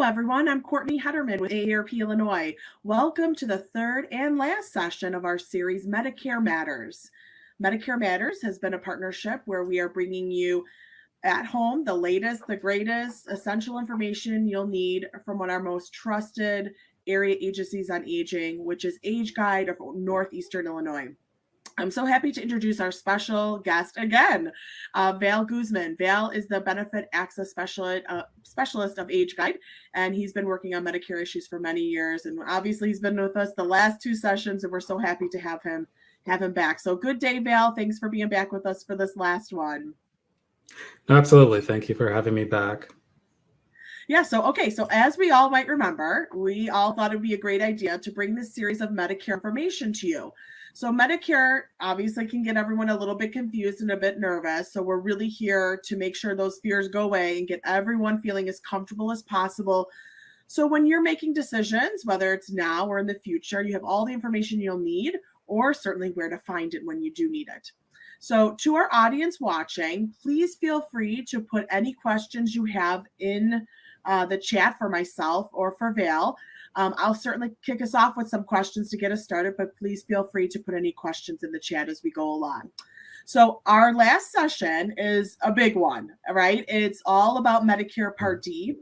everyone. I'm Courtney Hederman with AARP Illinois. Welcome to the third and last session of our series, Medicare Matters. Medicare Matters has been a partnership where we are bringing you at home the latest, the greatest essential information you'll need from one of our most trusted area agencies on aging, which is AgeGuide of Northeastern Illinois. I'm so happy to introduce our special guest again, Val Guzman. Val is the benefit access specialist of AgeGuide, and he's been working on Medicare issues for many years. And obviously, he's been with us the last two sessions, and we're so happy to have him back. So good day, Val. Thanks for being back with us for this last one. Absolutely. Thank you for having me back. Yeah, so as we all might remember, we all thought it would be a great idea to bring this series of Medicare information to you. So Medicare obviously can get everyone a little bit confused and a bit nervous. So we're really here to make sure those fears go away and get everyone feeling as comfortable as possible. So when you're making decisions, whether it's now or in the future, you have all the information you'll need, or certainly where to find it when you do need it. So to our audience watching, please feel free to put any questions you have in the chat for myself or for Val. I'll certainly kick us off with some questions to get us started, but please feel free to put any questions in the chat as we go along. So our last session is a big one, right? It's all about Medicare Part D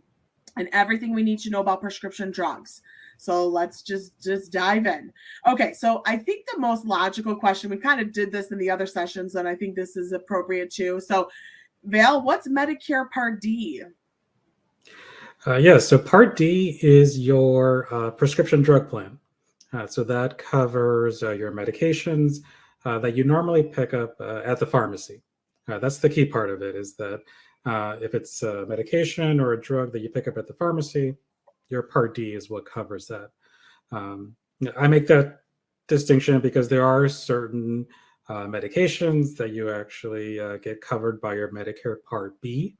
and everything we need to know about prescription drugs. So let's just dive in. Okay, so I think the most logical question, we kind of did this in the other sessions, and I think this is appropriate too. So Val, what's Medicare Part D? So Part D is your prescription drug plan. So that covers your medications that you normally pick up at the pharmacy. That's the key part of it, is that if it's a medication or a drug that you pick up at the pharmacy, your Part D is what covers that. I make that distinction because there are certain medications that you actually get covered by your Medicare Part B.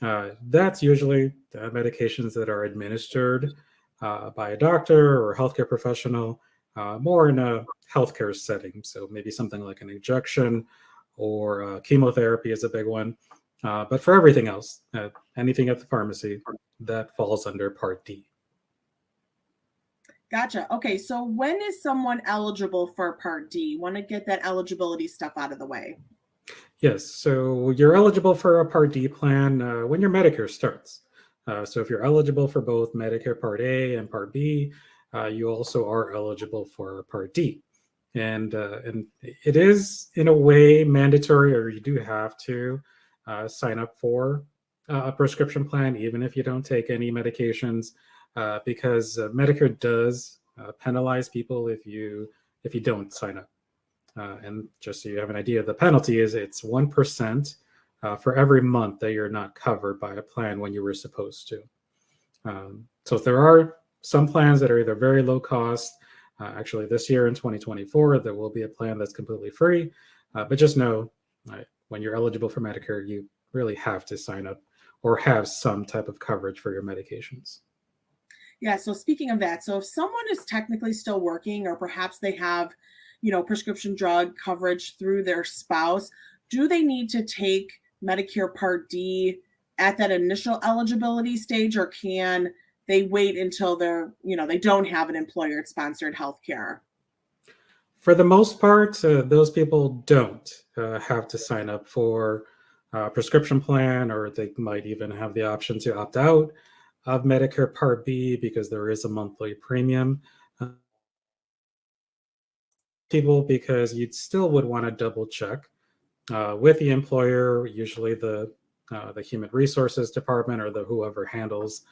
That's usually medications that are administered by a doctor or healthcare professional, more in a healthcare setting. So maybe something like an injection or chemotherapy is a big one. But for everything else, anything at the pharmacy, that falls under Part D. Gotcha. Okay, so when is someone eligible for Part D? Want to get that eligibility stuff out of the way. Yes, so you're eligible for a Part D plan when your Medicare starts. So if you're eligible for both Medicare Part A and Part B, you also are eligible for Part D. And it is, in a way, mandatory, or you do have to sign up for a prescription plan, even if you don't take any medications, because Medicare does penalize people if you don't sign up. And just so you have an idea, the penalty is it's 1% for every month that you're not covered by a plan when you were supposed to. So if there are some plans that are either very low cost, actually this year in 2024, there will be a plan that's completely free. But just know, when you're eligible for Medicare, you really have to sign up or have some type of coverage for your medications. Yeah, so speaking of that, so if someone is technically still working, or perhaps they have prescription drug coverage through their spouse, do they need to take Medicare Part D at that initial eligibility stage, or can they wait until they don't have an employer-sponsored health care? For the most part, those people don't have to sign up for a prescription plan, or they might even have the option to opt out of Medicare Part B because there is a monthly premium. People, because you still would want to double check with the employer, usually the human resources department or whoever handles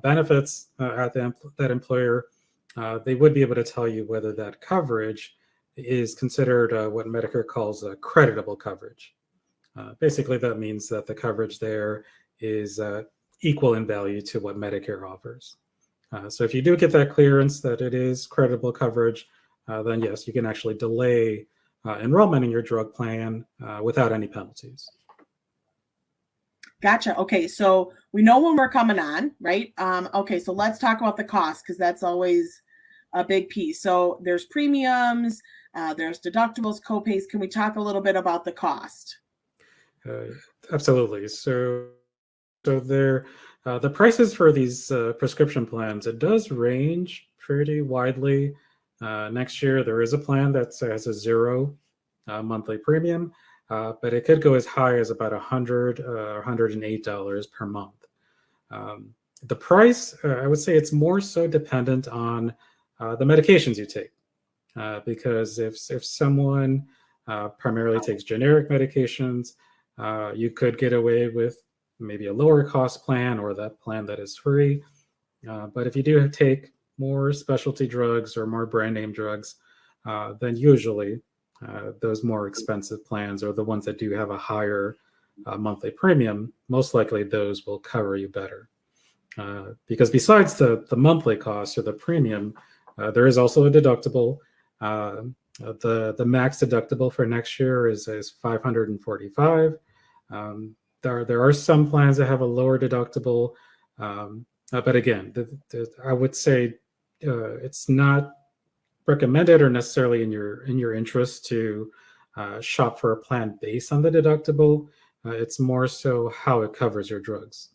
benefits at that employer. They would be able to tell you whether that coverage is considered what Medicare calls a creditable coverage. Basically, that means that the coverage there is equal in value to what Medicare offers. So if you do get that clearance that it is creditable coverage, then yes, you can actually delay enrollment in your drug plan without any penalties. Gotcha. Okay, so we know when we're coming on, right? Okay, so let's talk about the cost, because that's always a big piece. So there's premiums, there's deductibles, copays. Can we talk a little bit about the cost? Absolutely. So there The prices for these prescription plans, it does range pretty widely. Next year, there is a plan that has a zero monthly premium, but it could go as high as about $108 per month. The price, I would say it's more so dependent on the medications you take, because if someone primarily takes generic medications, you could get away with maybe a lower cost plan or that plan that is free. But if you do take more specialty drugs or more brand name drugs, then usually those more expensive plans or the ones that do have a higher monthly premium, most likely those will cover you better. Because besides the monthly cost or the premium, there is also a deductible. The max deductible for next year is $545. There are some plans that have a lower deductible, but again, I would say it's not recommended or necessarily in your interest to shop for a plan based on the deductible. It's more so how it covers your drugs,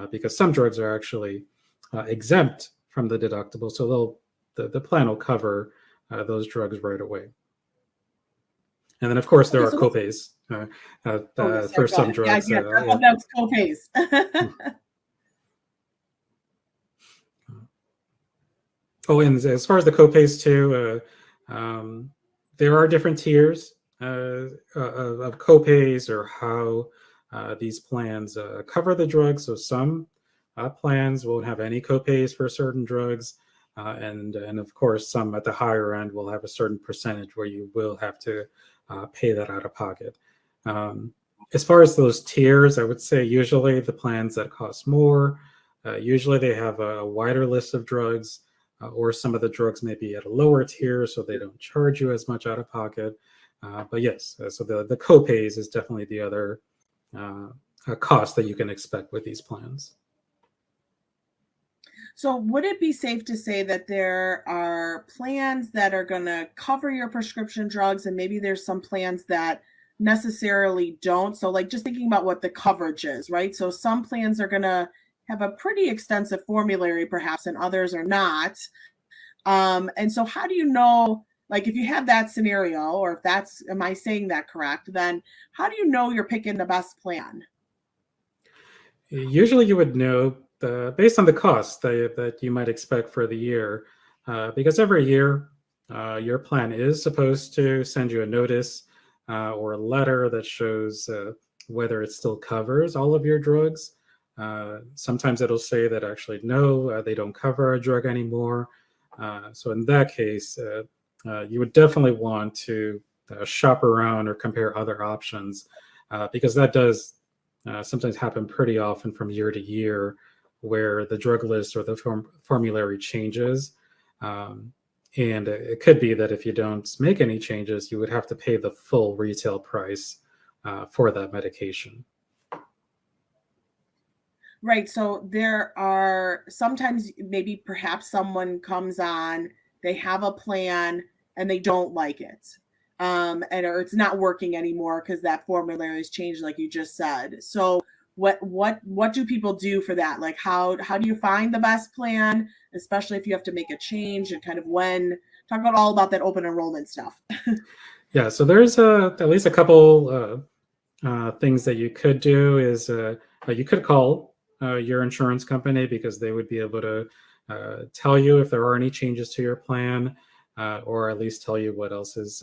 because some drugs are actually exempt from the deductible, so the plan will cover those drugs right away. And then, of course, there are copays for some drugs. Yeah, that's copays. Oh, and as far as the copays too, there are different tiers of copays or how these plans cover the drugs. So some plans won't have any copays for certain drugs, and of course, some at the higher end will have a certain percentage where you will have to pay that out of pocket. As far as those tiers, I would say usually the plans that cost more, usually they have a wider list of drugs, or some of the drugs may be at a lower tier, so they don't charge you as much out of pocket. But yes, so the copays is definitely the other cost that you can expect with these plans. So would it be safe to say that there are plans that are going to cover your prescription drugs, and maybe there's some plans that necessarily don't? So like just thinking about what the coverage is, right? So some plans are going to have a pretty extensive formulary perhaps, and others are not. And so how do you know, like if you have that scenario, or if that's, am I saying that correct? Then how do you know you're picking the best plan? Usually you would know based on the cost that you might expect for the year, because every year your plan is supposed to send you a notice or a letter that shows whether it still covers all of your drugs. Sometimes it'll say that actually no, they don't cover a drug anymore. So in that case, you would definitely want to shop around or compare other options, because that does sometimes happen pretty often from year to year, where the drug list or the formulary changes. And it could be that if you don't make any changes, you would have to pay the full retail price for that medication. Right. So there are sometimes maybe perhaps someone comes on, they have a plan and they don't like it. Or it's not working anymore because that formulary has changed, like you just said. So what do people do for that? Like how do you find the best plan, especially if you have to make a change, and kind of when, talk about all about that open enrollment stuff. Yeah, so there's at least a couple things that you could do is you could call your insurance company, because they would be able to tell you if there are any changes to your plan, or at least tell you what else is,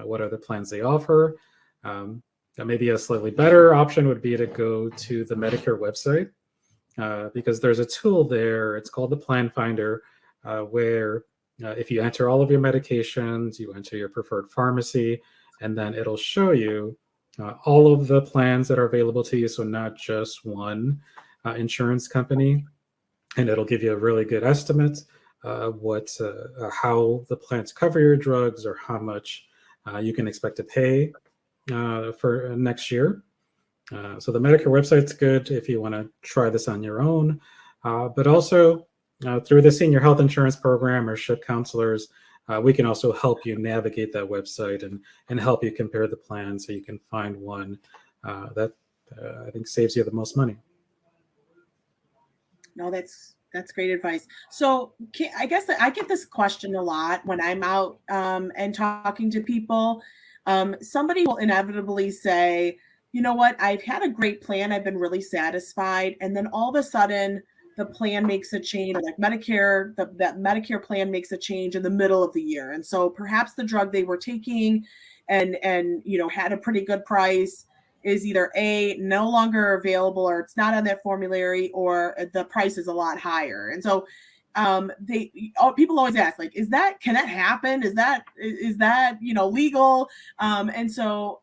what other plans they offer. Maybe a slightly better option would be to go to the Medicare website, because there's a tool there. It's called the Plan Finder, where if you enter all of your medications, you enter your preferred pharmacy, and then it'll show you all of the plans that are available to you. So not just one insurance company, and it'll give you a really good estimate of how the plans cover your drugs, or how much you can expect to pay for next year. So the Medicare website's good if you want to try this on your own, but also through the Senior Health Insurance Program or SHIP counselors, we can also help you navigate that website and help you compare the plans so you can find one that I think saves you the most money. No, that's great advice. So I guess that I get this question a lot when I'm out and talking to people. Somebody will inevitably say, you know what, I've had a great plan. I've been really satisfied. And then all of a sudden, the plan makes a change, or like Medicare, that Medicare plan makes a change in the middle of the year. And so perhaps the drug they were taking and had a pretty good price is either A, no longer available, or it's not on that formulary, or the price is a lot higher. And so people always ask, like, can that happen? Is that legal? And so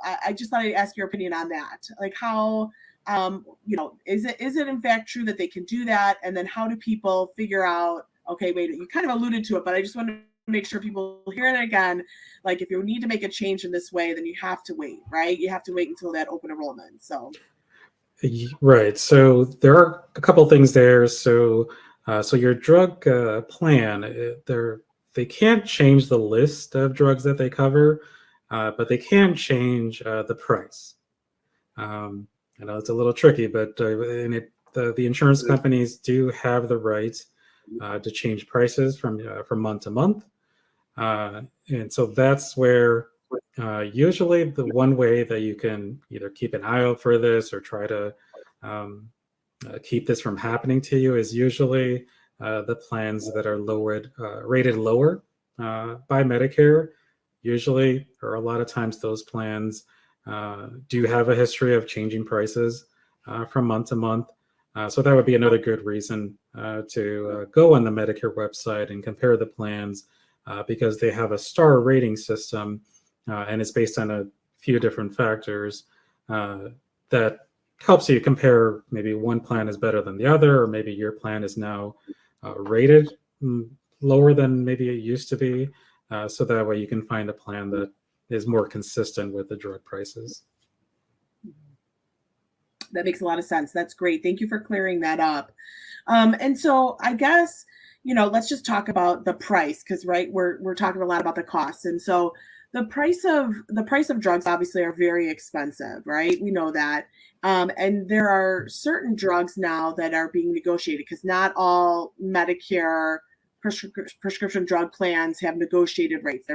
I just thought I'd ask your opinion on that. Like, how is it in fact true that they can do that? And then how do people figure out, okay, wait, you kind of alluded to it, but I just want to make sure people hear it again. Like, if you need to make a change in this way, then you have to wait, right? You have to wait until that open enrollment. So Right. So there are a couple things there. So your drug plan, they can't change the list of drugs that they cover, but they can change the price. I know it's a little tricky, but the insurance companies do have the right to change prices from month to month. And so that's where usually the one way that you can either keep an eye out for this or try to keep this from happening to you is usually the plans that are rated lower by Medicare. Usually, or a lot of times, those plans do have a history of changing prices from month to month. So that would be another good reason to go on the Medicare website and compare the plans. Because they have a star rating system and it's based on a few different factors that helps you compare maybe one plan is better than the other, or maybe your plan is now rated lower than maybe it used to be. So that way you can find a plan that is more consistent with the drug prices. That makes a lot of sense. That's great. Thank you for clearing that up. And so I guess, let's just talk about the price, because right, we're talking a lot about the costs. And so the price of drugs obviously are very expensive, right? We know that. And there are certain drugs now that are being negotiated, because not all Medicare prescription drug plans have negotiated rates.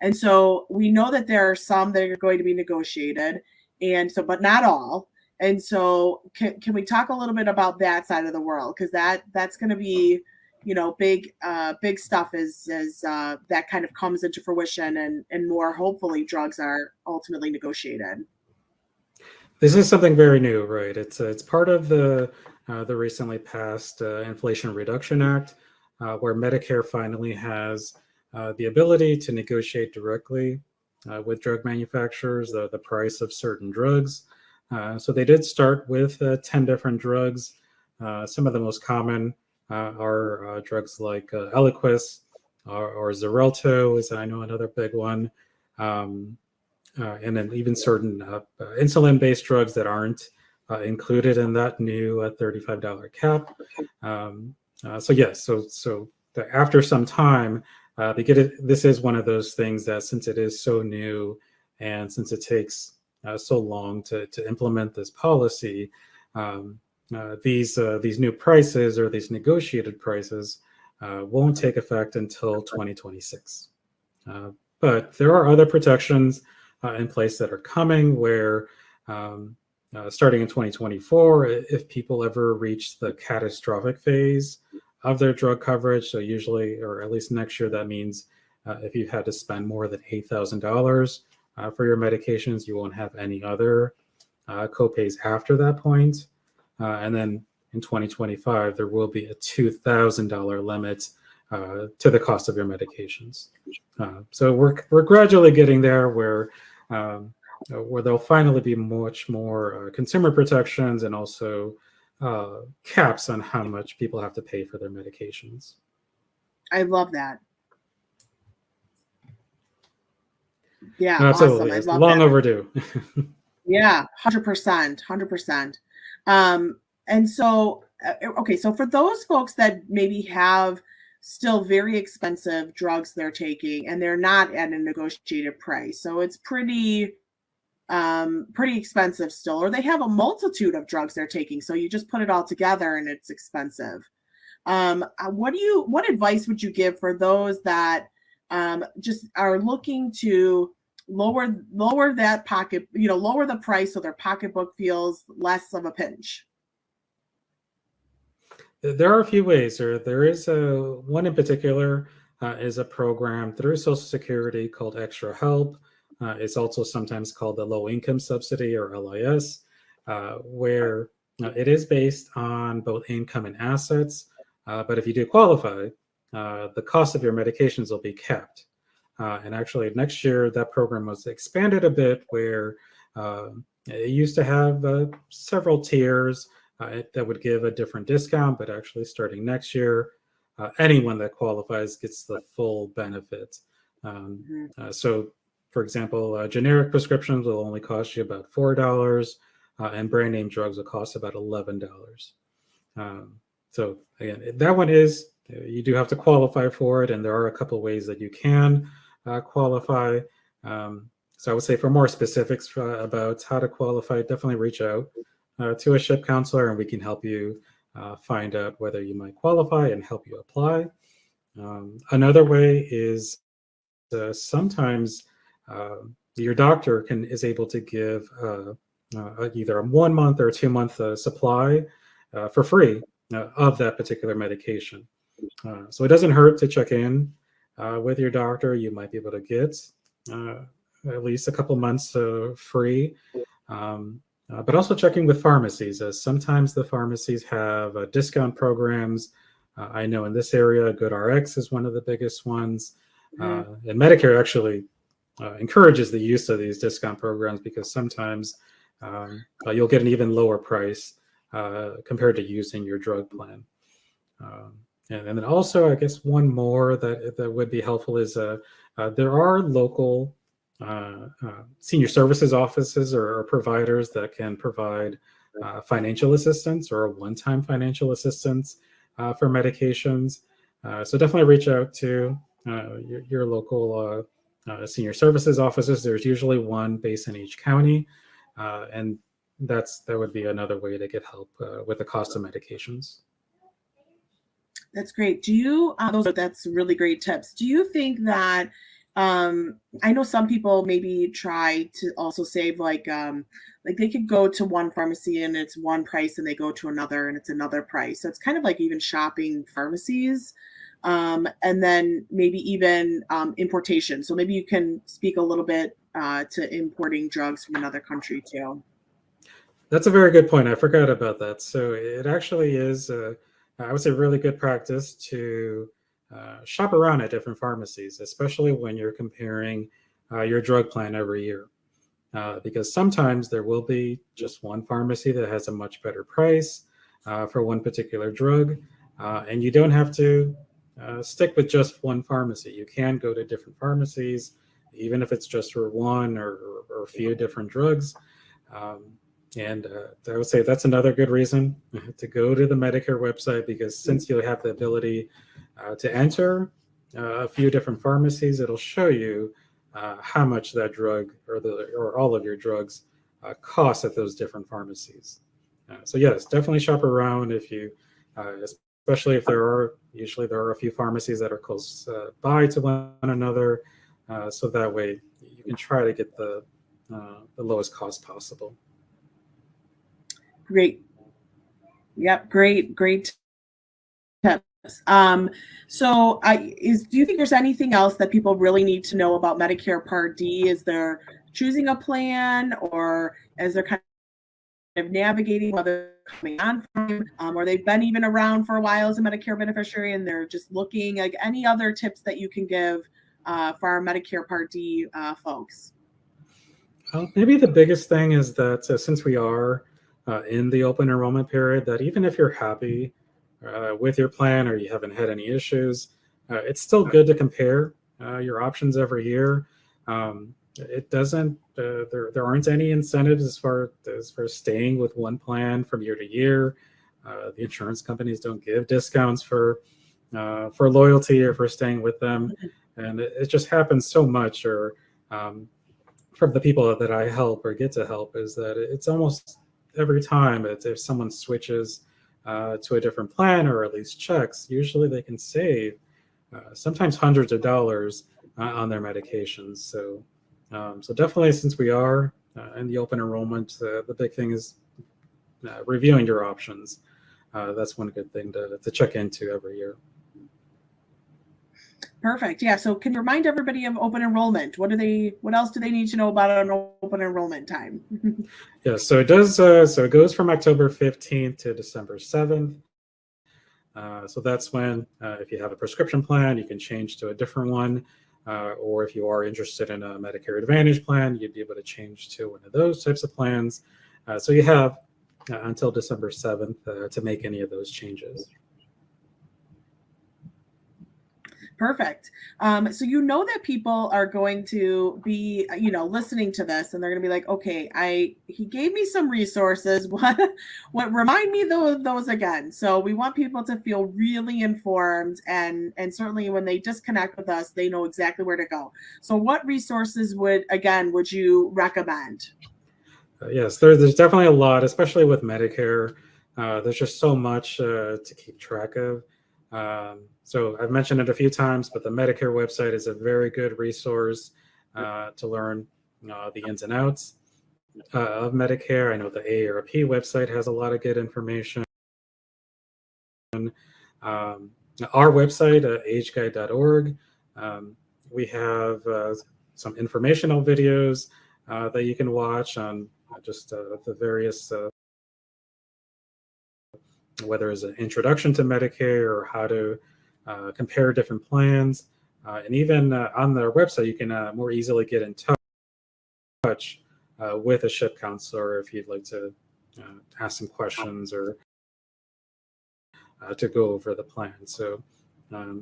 And so we know that there are some that are going to be negotiated, and so, but not all. And so can we talk a little bit about that side of the world? Because that's going to be, big stuff as that kind of comes into fruition, and more, hopefully, drugs are ultimately negotiated. This is something very new, right? It's part of the recently passed Inflation Reduction Act, where Medicare finally has the ability to negotiate directly with drug manufacturers the price of certain drugs. So they did start with 10 different drugs. Some of the most common are drugs like Eliquis or Xarelto is, I know, another big one. And then even certain insulin-based drugs that aren't included in that new $35 cap. So yes, so after some time, this is one of those things that, since it is so new and since it takes so long to implement this policy, these new prices, or these negotiated prices, won't take effect until 2026. But there are other protections in place that are coming, where starting in 2024, if people ever reach the catastrophic phase of their drug coverage, so usually, or at least next year, that means if you've had to spend more than $8,000 for your medications, you won't have any other copays after that point. And then in 2025, there will be a $2,000 limit to the cost of your medications. So we're gradually getting there, where there'll finally be much more consumer protections, and also caps on how much people have to pay for their medications. I love that. Yeah, absolutely. Awesome. It's long overdue. Yeah, 100%. And so, okay, so for those folks that maybe have still very expensive drugs they're taking, and they're not at a negotiated price, so it's pretty pretty expensive still, or they have a multitude of drugs they're taking. So you just put it all together and it's expensive. What advice would you give for those that just are looking to lower that pocket, lower the price so their pocketbook feels less of a pinch? There are a few ways. There is one in particular is a program through Social Security called Extra Help. It's also sometimes called the Low Income Subsidy, or LIS, where it is based on both income and assets. But if you do qualify, the cost of your medications will be capped. And actually, next year, that program was expanded a bit, where it used to have several tiers that would give a different discount. But actually, starting next year, anyone that qualifies gets the full benefit. So, for example, generic prescriptions will only cost you about $4, and brand name drugs will cost about $11. So again, that one is, you do have to qualify for it, and there are a couple ways that you can qualify. So I would say for more specifics about how to qualify, definitely reach out to a SHIP counselor, and we can help you find out whether you might qualify and help you apply. Another way is sometimes your doctor is able to give either a 1 month or a 2 month supply for free of that particular medication. So it doesn't hurt to check in with your doctor. You might be able to get at least a couple months free. But also checking with pharmacies, as sometimes the pharmacies have discount programs. I know in this area, GoodRx is one of the biggest ones. And Medicare actually encourages the use of these discount programs, because sometimes you'll get an even lower price compared to using your drug plan. And then also, I guess one more that would be helpful is there are local senior services offices or providers that can provide financial assistance or a one-time financial assistance for medications. So definitely reach out to your local senior services offices. There's usually one based in each county, and that would be another way to get help with the cost of medications. That's great. That's really great tips. Do you think that, I know some people maybe try to also save, like they could go to one pharmacy and it's one price, and they go to another and it's another price. So it's kind of like even shopping pharmacies, and then maybe even importation. So maybe you can speak a little bit to importing drugs from another country too. That's a very good point. I forgot about that. So it actually is, I would say, really good practice to shop around at different pharmacies, especially when you're comparing your drug plan every year. Because sometimes there will be just one pharmacy that has a much better price for one particular drug, and you don't have to stick with just one pharmacy. You can go to different pharmacies, even if it's just for one or a few different drugs. And I would say that's another good reason to go to the Medicare website, because since you'll have the ability to enter a few different pharmacies, it'll show you how much that drug or all of your drugs cost at those different pharmacies. So yes, definitely shop around if you, especially if there are a few pharmacies that are close by to one another, so that way you can try to get the lowest cost possible. Great. Yep. Great tips. So do you think there's anything else that people really need to know about Medicare Part D? Is there choosing a plan, or is there kind of navigating whether coming on from, or they've been even around for a while as a Medicare beneficiary and they're just looking, like any other tips that you can give for our Medicare Part D folks? Maybe the biggest thing is that since we are in the open enrollment period, that even if you're happy with your plan or you haven't had any issues, it's still good to compare your options every year. It doesn't, there aren't any incentives as far as staying with one plan from year to year. The insurance companies don't give discounts for loyalty or for staying with them. And it just happens so much, or from the people that I help or get to help is that it's almost every time if someone switches to a different plan or at least checks, usually they can save sometimes hundreds of dollars on their medications. So, so definitely, since we are in the open enrollment, the big thing is reviewing your options. That's one good thing to check into every year. Perfect. Yeah. So can you remind everybody of open enrollment? What else do they need to know about an open enrollment time? Yeah. So it does. So it goes from October 15th to December 7th. So that's when, if you have a prescription plan, you can change to a different one. Or if you are interested in a Medicare Advantage plan, you'd be able to change to one of those types of plans. So you have until December 7th to make any of those changes. Perfect. So you know that people are going to be, listening to this, and they're going to be like, okay, he gave me some resources. What remind me those again? So we want people to feel really informed, and certainly when they disconnect with us, they know exactly where to go. So what resources would you recommend? Yes, there's definitely a lot, especially with Medicare. There's just so much to keep track of. So I've mentioned it a few times, but the Medicare website is a very good resource to learn the ins and outs of Medicare. I know the AARP website has a lot of good information. Our website, AgeGuide.org, we have some informational videos that you can watch on just the various whether it's an introduction to Medicare or how to compare different plans. And even on their website, you can more easily get in touch with a SHIP counselor if you'd like to ask some questions or to go over the plan. So,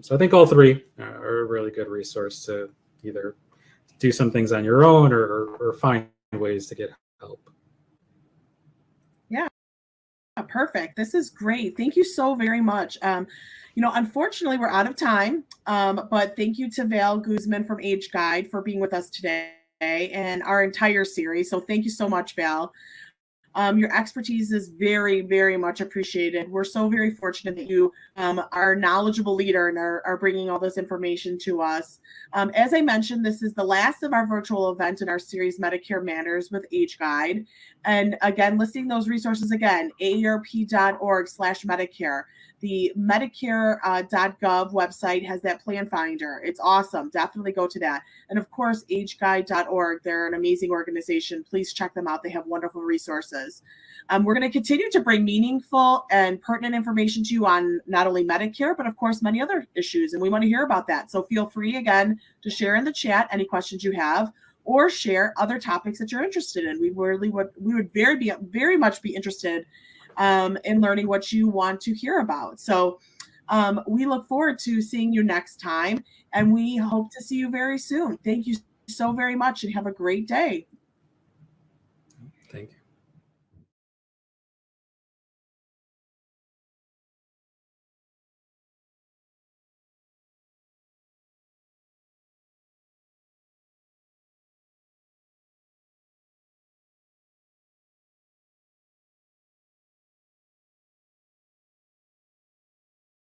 so I think all three are a really good resource to either do some things on your own or find ways to get help. Yeah. Perfect. This is great. Thank you so very much. Unfortunately, we're out of time, but thank you to Val Guzman from AgeGuide for being with us today and our entire series. So thank you so much, Val. Your expertise is very, very much appreciated. We're so very fortunate that you are a knowledgeable leader and are bringing all this information to us. As I mentioned, this is the last of our virtual event in our series, Medicare Matters with AgeGuide. And again, listing those resources again, aarp.org/Medicare. The Medicare.gov website has that plan finder. It's awesome. Definitely go to that. And of course, ageguide.org. They're an amazing organization. Please check them out. They have wonderful resources. We're going to continue to bring meaningful and pertinent information to you on not only Medicare, but of course, many other issues. And we want to hear about that. So feel free again to share in the chat any questions you have, or share other topics that you're interested in. We would very much be interested in learning what you want to hear about. So we look forward to seeing you next time, and we hope to see you very soon. Thank you so very much, and have a great day. Thank you.